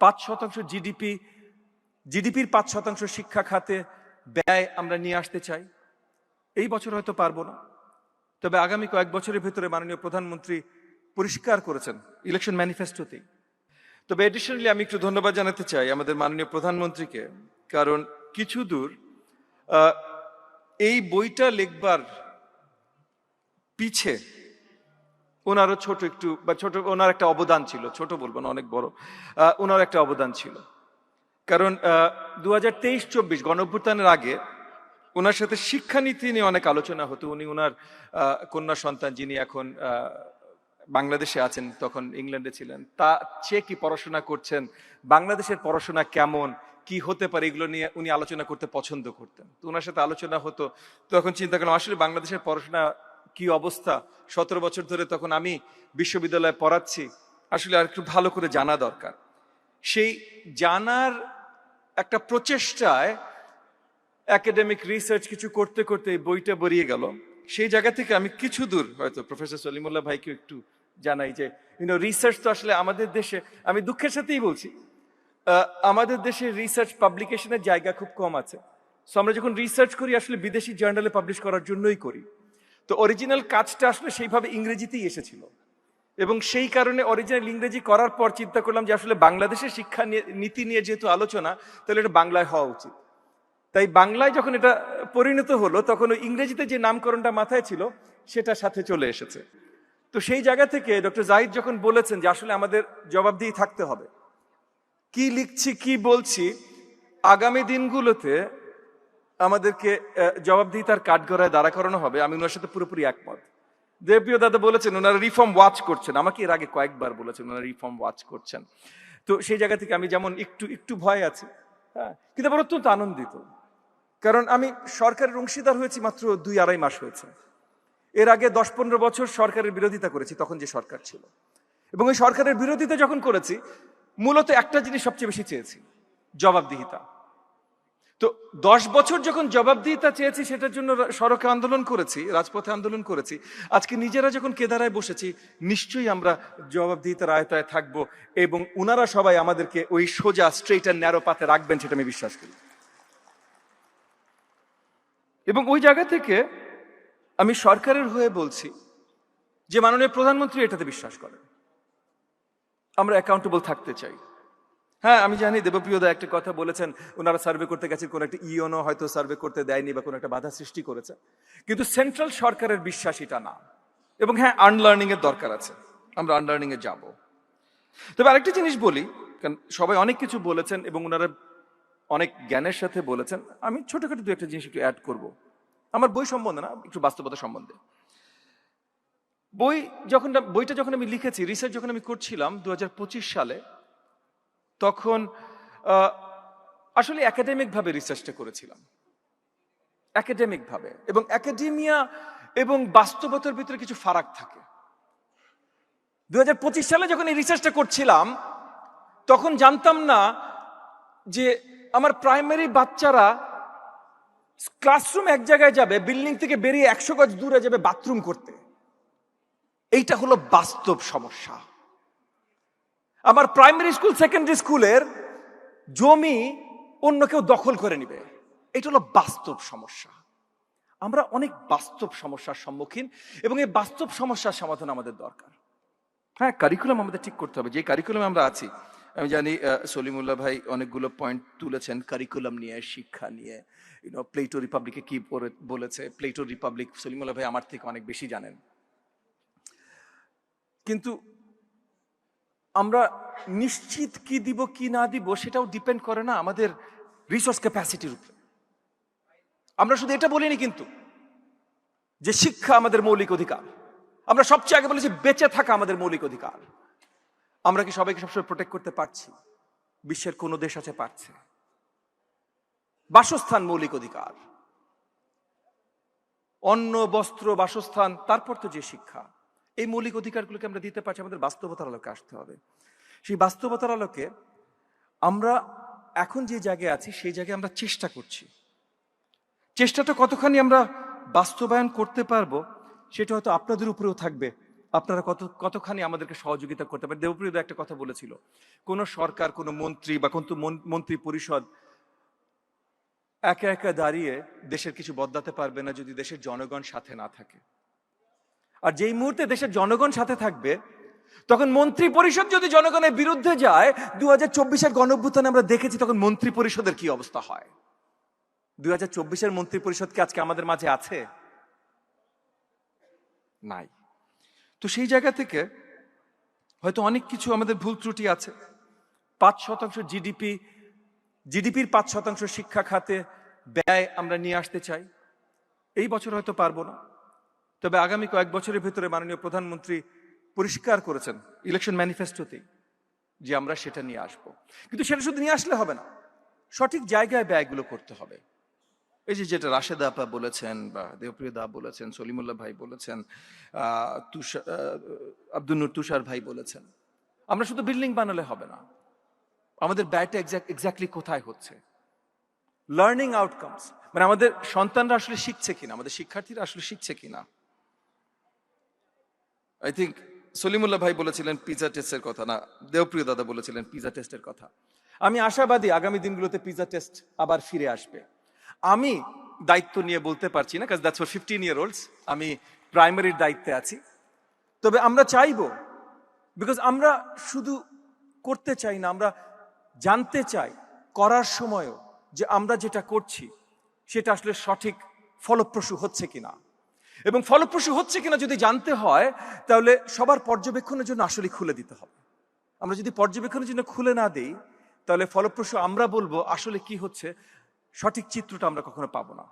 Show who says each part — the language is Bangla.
Speaker 1: 5% জিডিপির 5% শিক্ষা খাতে ব্যয় আমরা নিয়ে আসতে চাই। এই বছর হয়তো পারবো না, তবে আগামী কয়েক বছরের ভিতরে মাননীয় প্রধানমন্ত্রী পরিষ্কার করেছেন ইলেকশন ম্যানিফেস্টোতেই। তবে এডিশনালি আমি একটু ধন্যবাদ জানাতে চাই আমাদের মাননীয় প্রধানমন্ত্রীকে, কারণ কিছু দূর এই বইটা লিখবার পিছে ওনারও ছোট একটু বা ছোট ওনার একটা অবদান ছিল, ছোট বলবো না, অনেক বড় ওনার একটা অবদান ছিল। কারণ 2023-24 গণঅভ্যুত্থানের আগে ওনার সাথে শিক্ষানীতি নিয়ে অনেক আলোচনা হতো। উনি ওনার কন্যা সন্তান, যিনি এখন বাংলাদেশে আছেন, তখন ইংল্যান্ডে ছিলেন, সে কি পড়াশোনা করছেন, বাংলাদেশের পড়াশোনা কেমন, কি হতে পারে, এগুলো নিয়ে উনি আলোচনা করতে পছন্দ করতেন। তো ওনার সাথে আলোচনা হতো, তখন চিন্তা করলাম আসলে বাংলাদেশের পড়াশোনা কি অবস্থা। 17 বছর ধরে তখন আমি বিশ্ববিদ্যালয়ে পড়াচ্ছি, আসলে আর একটু ভালো করে জানা দরকার। সেই জানার একটা প্রচেষ্টায় একাডেমিক রিসার্চ কিছু করতে করতে এই বইটা বেরিয়ে গেল। সেই জায়গা থেকে আমি কিছু দূর হয়তো প্রফেসর সলিমুল্লাহ ভাইকে একটু জানাই যে রিসার্চ তো আসলে আমাদের দেশে, আমি দুঃখের সাথেই বলছি, আমাদের দেশে রিসার্চ পাবলিকেশনের জায়গা খুব কম আছে। সো আমরা যখন রিসার্চ করি আসলে বিদেশি জার্নালে পাবলিশ করার জন্যই করি। তো অরিজিনাল কাজটা আসলে সেইভাবে ইংরেজিতেই এসেছিল, এবং সেই কারণে অরিজিনাল ইংরেজি করার পর চিন্তা করলাম যে আসলে বাংলাদেশের শিক্ষা নীতি নিয়ে যেহেতু আলোচনা, তাহলে এটা বাংলায় হওয়া উচিত। তাই বাংলায় যখন এটা পরিণত হলো, তখন ওই ইংরেজিতে যে নামকরণটা মাথায় ছিল সেটা সাথে চলে এসেছে। তো সেই জায়গা থেকে ডক্টর জাহিদ যখন বলেছেন যে আসলে আমাদের জবাবদিহি থাকতে হবে, কি লিখছি কি বলছি, আগামী দিনগুলোতে আমাদেরকে জবাবদিহিতার কাঠগড়ায় দাঁড়া করানো হবে, আমি ওনার সাথে পুরোপুরি একমত। দেবপ্রিয় দাদা বলেছেন ওনারা রিফর্ম ওয়াচ করছেন, আমাকে এর আগে কয়েকবার বলেছেন ওনারা রিফর্ম ওয়াচ করছেন। তো সেই জায়গা থেকে আমি যেমন একটু ভয় আছি, হ্যাঁ, কিন্তু আবার অত্যন্ত আনন্দিত, কারণ আমি সরকারের অংশীদার হয়েছি মাত্র 2-2.5 মাস হয়েছে। এর আগে 10-15 বছর সরকারের বিরোধিতা করেছি, তখন যে সরকার ছিল, এবং ওই সরকারের বিরোধিতা যখন করেছি মূলত একটা জিনিস সবচেয়ে বেশি চেয়েছি, জবাবদিহিতা। তো 10 বছর যখন জবাবদিহিতা চেয়েছি, সেটার জন্য সড়কে আন্দোলন করেছি, রাজপথে আন্দোলন করেছি। আজকে নিজেরা যখন কেদারায় বসেছি, নিশ্চয়ই আমরা জবাবদিহিতার আয়তায় থাকবো, এবং ওনারা সবাই আমাদেরকে ওই সোজা স্ট্রেইট অ্যান্ড ন্যারো পাথে রাখবেন, সেটা আমি বিশ্বাস করি। এবং ওই জায়গা থেকে আমি সরকারের হয়ে বলছি যে মাননীয় প্রধানমন্ত্রী এটাতে বিশ্বাস করেন, আমরা অ্যাকাউন্টেবল থাকতে চাই। হ্যাঁ, আমি জানি দেবপ্রিয় দা একটা কথা বলেছেন, ওনারা সার্ভে করতে গেছেন, কোন একটা ইওনো হয়তো সার্ভে করতে দেয়নি বা কোনো একটা বাধা সৃষ্টি করেছে, কিন্তু সেন্ট্রাল সরকারের বিশ্বাস এটা না। এবং হ্যাঁ, আনলার্নিং এর দরকার আছে, আমরা আনলার্নিং এ যাব। তবে আরেকটা জিনিস বলি, কারণ সবাই অনেক কিছু বলেছেন এবং ওনারা অনেক জ্ঞানের সাথে বলেছেন, আমি ছোটখাটো দু একটা জিনিস একটু অ্যাড করব, আমার বই সম্বন্ধে না, একটু বাস্তবতা সম্বন্ধে। বইটা যখন আমি লিখেছি, রিসার্চ যখন আমি করছিলাম 2025 সালে, তখন আসলে একাডেমিক ভাবে রিসার্চটা করেছিলাম, একাডেমিক ভাবে, এবং একাডেমিয়া এবং বাস্তবতার ভিতরে কিছু ফারাক থাকে। 2025 সালে যখন এই রিসার্চটা করছিলাম, তখন জানতাম না যে আমার প্রাইমারি বাচ্চারা ক্লাসরুম এক জায়গায় যাবে, বিল্ডিং থেকে বেরিয়ে 100 গজ দূরে যাবে বাথরুম করতে। এইটা হলো বাস্তব সমস্যা। আমার প্রাইমারি স্কুল সেকেন্ডারি স্কুলের জমি অন্য কেউ দখল করে নিবে, এটা হলো বাস্তব সমস্যা। আমরা অনেক বাস্তব সমস্যার সম্মুখীন, এবং এই বাস্তব সমস্যার সমাধান আমাদের দরকার। হ্যাঁ, কারিকুলাম আমাদের ঠিক করতে হবে, যে কারিকুলামে আমরা আছি। আমি জানি সলিমুল্লাহ ভাই অনেকগুলো পয়েন্ট তুলেছেন কারিকুলাম নিয়ে, শিক্ষা নিয়ে, প্লেটো রিপাবলিকে কি বলেছে। প্লেটো রিপাবলিক সলিমুল্লাহ ভাই আমার থেকে অনেক বেশি জানেন, কিন্তু আমরা নিশ্চিত কি দিব কি না দিব সেটাও ডিপেন্ড করে না আমাদের রিসোর্স ক্যাপাসিটির উপরে। আমরা শুধু এটা বলিনি কিন্তু যে শিক্ষা আমাদের মৌলিক অধিকার, আমরা সবচেয়ে আগে বলেছি বেঁচে থাকা আমাদের মৌলিক অধিকার। আমরা কি সবাইকে সবসময় প্রোটেক্ট করতে পারছি? বিশ্বের কোন দেশ আছে পারছে? বাসস্থান মৌলিক অধিকার, অন্ন বস্ত্র বাসস্থান, তারপর তো যে শিক্ষা, এই মৌলিক অধিকারগুলোকে আমরা দিতে পারছি। আমাদের বাস্তবতার আলোকে আসতে হবে। সেই বাস্তবতার আলোকে আমরা এখন যে জায়গায় আছি, সেই জায়গায় আমরা চেষ্টা করছি। চেষ্টাটা কতখানি আমরা বাস্তবায়ন করতে পারবো সেটা হয়তো আপনাদের উপরেও থাকবে, আপনারা কতখানি আমাদেরকে সহযোগিতা করতে পারেন। দেবপ্রিয়দা একটা কথা বলেছিল, কোন সরকার, কোন মন্ত্রী বা কোন মন্ত্রী পরিষদ একা একা দাঁড়িয়ে দেশের কিছু বদলাতে পারবে না যদি দেশের জনগণ সাথে না থাকে। আর যেই মুহূর্তে দেশের জনগণ সাথে থাকবে, তখন মন্ত্রী পরিষদ যদি জনগণের বিরুদ্ধে যায়, 2024-এর গণঅভ্যুত্থানে আমরা দেখেছি তখন মন্ত্রী পরিষদের কি অবস্থা হয়। 2024-এর মন্ত্রী পরিষদ কি আজকে আমাদের মাঝে আছে? নাই। তো সেই জায়গা থেকে হয়তো অনেক কিছু আমাদের ভুল ত্রুটি আছে। 5% জিডিপির 5% শিক্ষা খাতে ব্যয় আমরা নিয়ে আসতে চাই। এই বছর হয়তো পারবো না, তবে আগামী কয়েক বছরের ভিতরে মাননীয় প্রধানমন্ত্রী পরিষ্কার করেছেন ইলেকশন ম্যানিফেস্টোতেই যে আমরা সেটা নিয়ে আসব। কিন্তু সেটা শুধু নিয়ে আসলে হবে না, সঠিক জায়গায় ব্যয়গুলো করতে হবে। এই যে যেটা রাশেদা আপা বলেছেন বা দেবপ্রিয় দা বলেছেন, সলিমুল্লাহ ভাই বলেছেন, আব্দুল নূর তুষার ভাই বলেছেন, আমরা শুধু বিল্ডিং বানালে হবে না, আমাদের ব্যয়টা এক্স্যাক্টলি কোথায় হচ্ছে, লার্নিং আউটকামস, মানে আমাদের সন্তানরা আসলে শিখছে কিনা, আমাদের শিক্ষার্থীরা আসলে শিখছে কিনা। আই থিঙ্ক সলিমুল্লাহ ভাই বলেছিলেন পিজা টেস্টের কথা, না দেবপ্রিয় দাদা বলেছিলেন পিজা টেস্টের কথা। আমি আশাবাদী আগামী দিনগুলোতে পিজা টেস্ট আবার ফিরে আসবে। আমি দায়িত্ব নিয়ে বলতে পারছি না, কারণ দ্যাটস ফর 15-year-olds, আমি প্রাইমারির দায়িত্বে আছি। তবে আমরা চাইবো, বিকজ আমরা শুধু করতে চাই না, আমরা জানতে চাই করার সময়ও যে আমরা যেটা করছি সেটা আসলে সঠিক ফলপ্রসূ হচ্ছে কিনা। এবং ফলপ্রসূ হচ্ছে কিনা যদি জানতে হয়, তাহলে সবার পর্যবেক্ষণের জন্য আসলে খুলে দিতে হবে। আমরা যদি পর্যবেক্ষণের জন্য খুলে না দিই, তাহলে ফলপ্রসূ আমরা বলবো আসলে কি হচ্ছে, সঠিক চিত্রটা আমরা কখনো পাবো না।